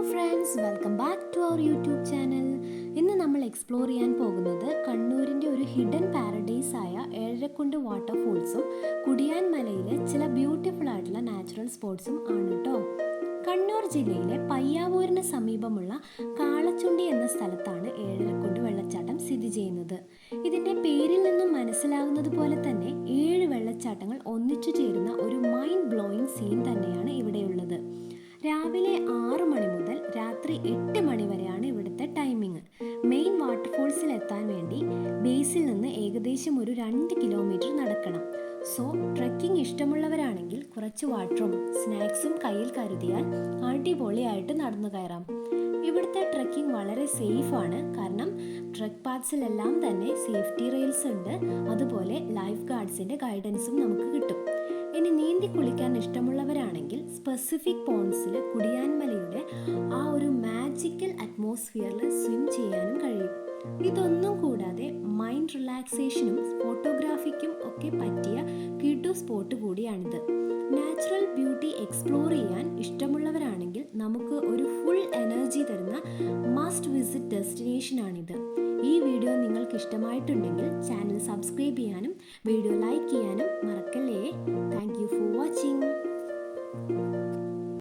Friends, welcome back to our YouTube channel. ഇന്ന് നമ്മൾ explore ചെയ്യാൻ പോകുന്നത് കണ്ണൂരിൻ്റെ ഒരു ഹിഡൻ പാരഡൈസ് ആയ ഏഴരക്കുണ്ട് വാട്ടർഫോൾസും കുടിയാൻ മലയിലെ ചില ബ്യൂട്ടിഫുൾ ആയിട്ടുള്ള നാച്ചുറൽ സ്പോട്സും ആണ് കേട്ടോ. കണ്ണൂർ ജില്ലയിലെ പയ്യാവൂരിന് സമീപമുള്ള കാളച്ചുണ്ടി എന്ന സ്ഥലത്താണ് ഏഴരക്കുണ്ട് വെള്ളച്ചാട്ടം സ്ഥിതി ചെയ്യുന്നത്. ഇതിൻ്റെ പേരിൽ നിന്നും മനസ്സിലാകുന്നത് പോലെ തന്നെ 7 വെള്ളച്ചാട്ടങ്ങൾ ഒന്നിച്ചു ചേരുന്ന ഒരു മൈൻഡ് ബ്ലോയിങ് സീൻ തന്നെയാണ് ഇവിടെയുള്ളത്. രാവിലെ 6 മണി മുതൽ രാത്രി 8 മണി വരെയാണ് ഇവിടുത്തെ ടൈമിങ്. മെയിൻ വാട്ടർഫോൾസിൽ എത്താൻ വേണ്ടി ബേസിൽ നിന്ന് ഏകദേശം ഒരു 2 കിലോമീറ്റർ നടക്കണം. സോ ട്രെക്കിംഗ് ഇഷ്ടമുള്ളവരാണെങ്കിൽ കുറച്ച് വാട്ടറും സ്നാക്സും കയ്യിൽ കരുതിയാൽ അടിപൊളിയായിട്ട് നടന്നു കയറാം. ഇവിടുത്തെ ട്രെക്കിംഗ് വളരെ സേഫാണ്, കാരണം ട്രെക്ക് പാത്സിലെല്ലാം തന്നെ സേഫ്റ്റി റെയിൽസ് ഉണ്ട്. അതുപോലെ ലൈഫ് ഗാർഡ്സിൻ്റെ ഗൈഡൻസും നമുക്ക് കിട്ടും. ഇനി നീന്തി കുളിക്കാൻ ഇഷ്ടമുള്ളവരാണെങ്കിൽ സ്പെസിഫിക് പോൺസിൽ കുടിയാൻമലയുടെ ആ ഒരു മാജിക്കൽ അറ്റ്മോസ്ഫിയറിൽ സ്വിം ചെയ്യാനും കഴിയും. ഇതൊന്നും കൂടാതെ മൈൻഡ് റിലാക്സേഷനും ഫോട്ടോഗ്രാഫിക്കും ഒക്കെ പറ്റിയ കിഡു സ്പോട്ട് കൂടിയാണിത്. നാച്ചുറൽ ബ്യൂട്ടി എക്സ്പ്ലോർ ചെയ്യാൻ ഇഷ്ടമുള്ളവരാണെങ്കിൽ നമുക്ക് ഒരു ഫുൾ എനർജി തരുന്ന മസ്റ്റ് വിസിറ്റ് ഡെസ്റ്റിനേഷനാണിത്. ഈ വീഡിയോ നിങ്ങൾക്ക് ഇഷ്ടമായിട്ടുണ്ടെങ്കിൽ ചാനൽ സബ്സ്ക്രൈബ് ചെയ്യാനും വീഡിയോ ലൈക്ക് ചെയ്യാനും മറക്കല്ലേ. Thank you for watching.